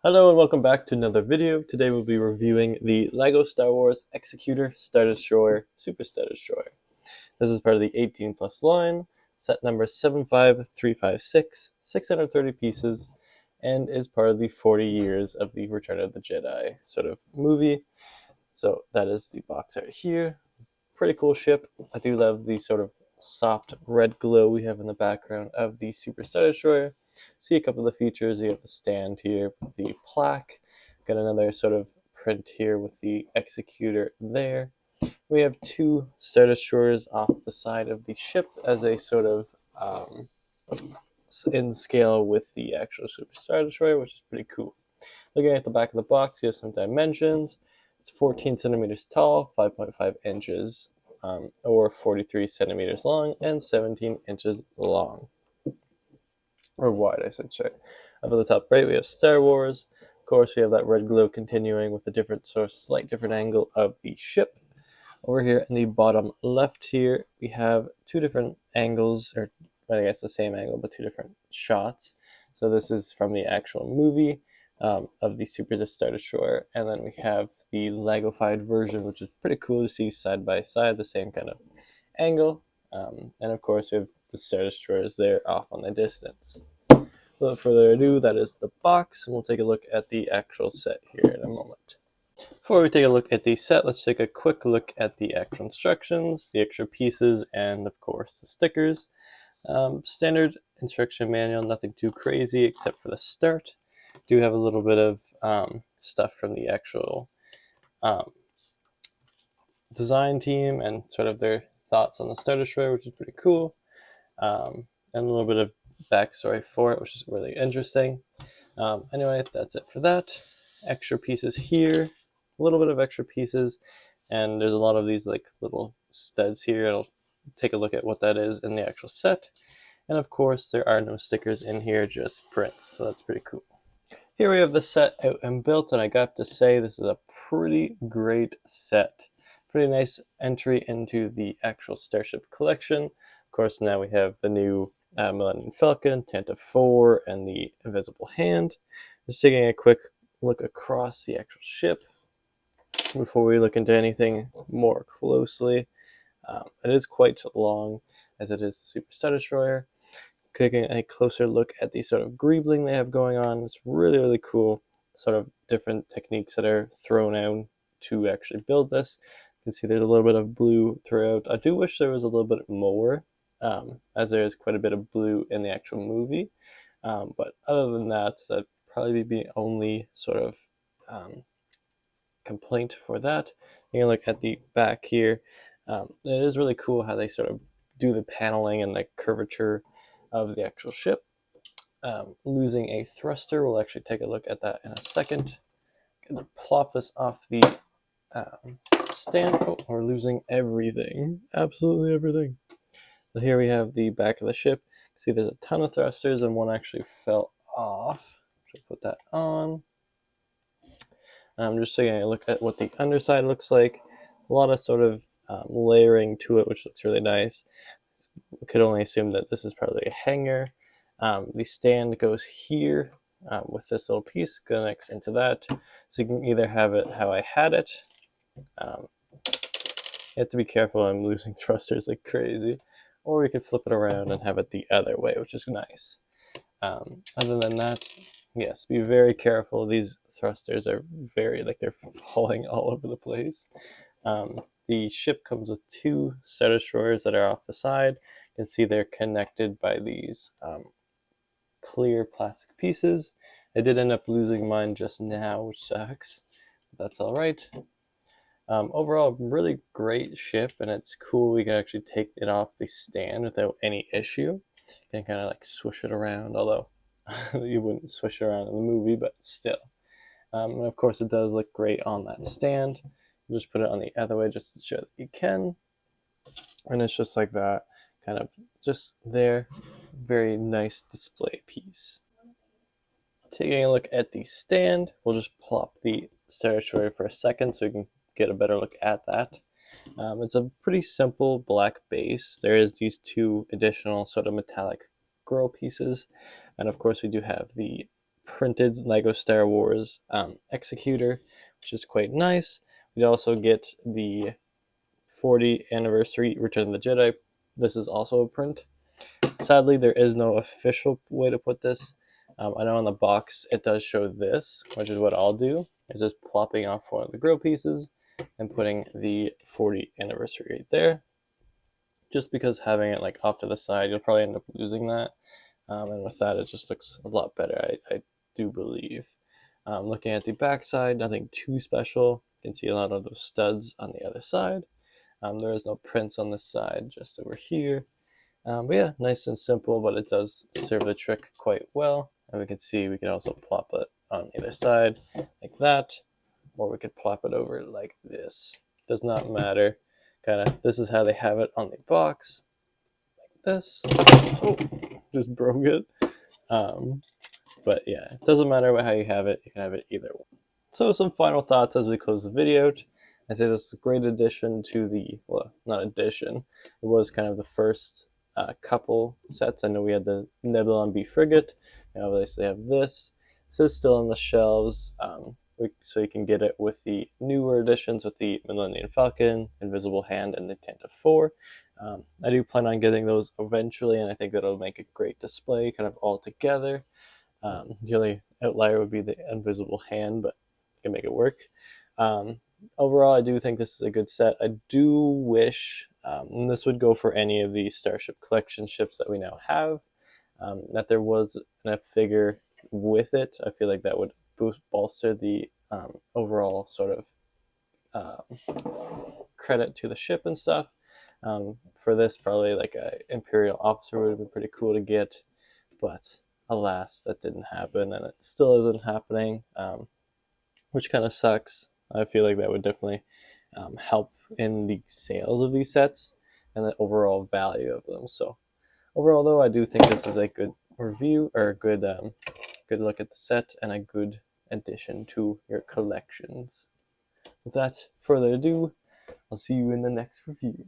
Hello and welcome back to another video. Today we'll be reviewing the LEGO Star Wars Executor Star Destroyer Super Star Destroyer. This is part of the 18 plus line, set number 75356, 630 pieces, and is part of the 40 years of the Return of the Jedi sort of movie. So that is the box art here. Pretty cool ship. I do love the sort of soft red glow we have in the background of the Super Star Destroyer. See a couple of the features. You have the stand here, the plaque. Got another sort of print here with the Executor there. We have two Star Destroyers off the side of the ship as a sort of in scale with the actual Super Star Destroyer, which is pretty cool. Looking at the back of the box, you have some dimensions. It's 14 centimeters tall, 5.5 inches, or 43 centimeters long, and 17 inches long. Or wide, I should say. Up at the top right, we have Star Wars. Of course, we have that red glow continuing with a different, sort of slight different angle of the ship. Over here in the bottom left here, we have two different angles, or I guess the same angle, but two different shots. So this is from the actual movie of the Super Star Destroyer, and then we have the Legofied version, which is pretty cool to see side by side, the same kind of angle. And of course, we have the Star Destroyers there off on the distance. Without further ado, that is the box, and we'll take a look at the actual set here in a moment. Before we take a look at the set, let's take a quick look at the actual instructions, the extra pieces, and of course the stickers. Standard instruction manual, nothing too crazy except for the start. Do have a little bit of stuff from the actual design team and sort of their thoughts on the Star Destroyer, which is pretty cool. And a little bit of backstory for it, which is really interesting. Anyway, that's it for that. Extra pieces here, a little bit of extra pieces, and there's a lot of these like little studs here. I'll take a look at what that is in the actual set. And of course, there are no stickers in here, just prints, so that's pretty cool. Here we have the set out and built, and I got to say this is a pretty great set. Pretty nice entry into the actual Starship collection. Of course, now we have the new Millennium Falcon, Tantive 4, and the Invisible Hand. Just taking a quick look across the actual ship before we look into anything more closely. It is quite long, as it is the Super Star Destroyer. Taking a closer look at the sort of greebling they have going on, it's really, really cool. Sort of different techniques that are thrown out to actually build this. You can see there's a little bit of blue throughout. I do wish there was a little bit more, as there is quite a bit of blue in the actual movie. But other than that, that'd probably be the only sort of complaint for that. You can look at the back here. It is really cool how they sort of do the paneling and the curvature of the actual ship. Losing a thruster, we'll actually take a look at that in a second. Gonna plop this off the stand. Oh, we're losing everything, absolutely everything. So here we have the back of the ship. See, there's a ton of thrusters, and one actually fell off. So put that on. I'm just taking a look at what the underside looks like. A lot of sort of layering to it, which looks really nice. We could only assume that this is probably a hanger. The stand goes here with this little piece, connects into that. So you can either have it how I had it. You have to be careful, I'm losing thrusters like crazy. Or we could flip it around and have it the other way, which is nice. Other than that, yes, be very careful. These thrusters are very, like, they're falling all over the place. The ship comes with two Star Destroyers that are off the side. You can see they're connected by these clear plastic pieces. I did end up losing mine just now, which sucks. But that's all right. Overall, really great ship, and it's cool we can actually take it off the stand without any issue. You can kind of like swish it around, although you wouldn't swish it around in the movie, but still. And of course, it does look great on that stand. You just put it on the other way just to show that you can. And it's just like that, kind of just there. Very nice display piece. Taking a look at the stand, we'll just plop the Star Destroyer for a second so we can get a better look at that. It's a pretty simple black base. There is these two additional sort of metallic grill pieces, and of course we do have the printed Lego Star Wars Executor, which is quite nice. We also get the 40th anniversary Return of the Jedi. This is also a print. Sadly, there is no official way to put this. I know on the box it does show this, which is what I'll do, is just plopping off one of the grill pieces and putting the 40th anniversary right there. Just because having it like off to the side, you'll probably end up losing that. And with that, it just looks a lot better, I do believe. Looking at the back side, nothing too special. You can see a lot of those studs on the other side. There is no prints on this side, just over here. But yeah, nice and simple, but it does serve the trick quite well. And we can see we can also plop it on either side like that, or we could plop it over like this. Does not matter. Kind of, this is how they have it on the box, like this. Oh, just broke it. But yeah, it doesn't matter how you have it. You can have it either way. So some final thoughts as we close the video out. I say this is a great addition to the, well, not addition, it was kind of the first couple sets. I know we had the Nebulon B frigate. Now obviously have this. This is still on the shelves, so you can get it with the newer editions with the Millennium Falcon, Invisible Hand, and the Tantive 4. I do plan on getting those eventually, and I think that'll make a great display kind of all together. The only outlier would be the Invisible Hand, but I can make it work. Overall, I do think this is a good set. I do wish, and this would go for any of the Starship Collection ships that we now have, that there was a figure with it. I feel like that would bolster the overall sort of credit to the ship and stuff. For this, probably like an Imperial officer would have been pretty cool to get, but alas, that didn't happen, and it still isn't happening, which kind of sucks. I feel like that would definitely help in the sales of these sets and the overall value of them. So overall, though, I do think this is a good review, or a good look at the set, and a good addition to your collections. Without further ado, I'll see you in the next review.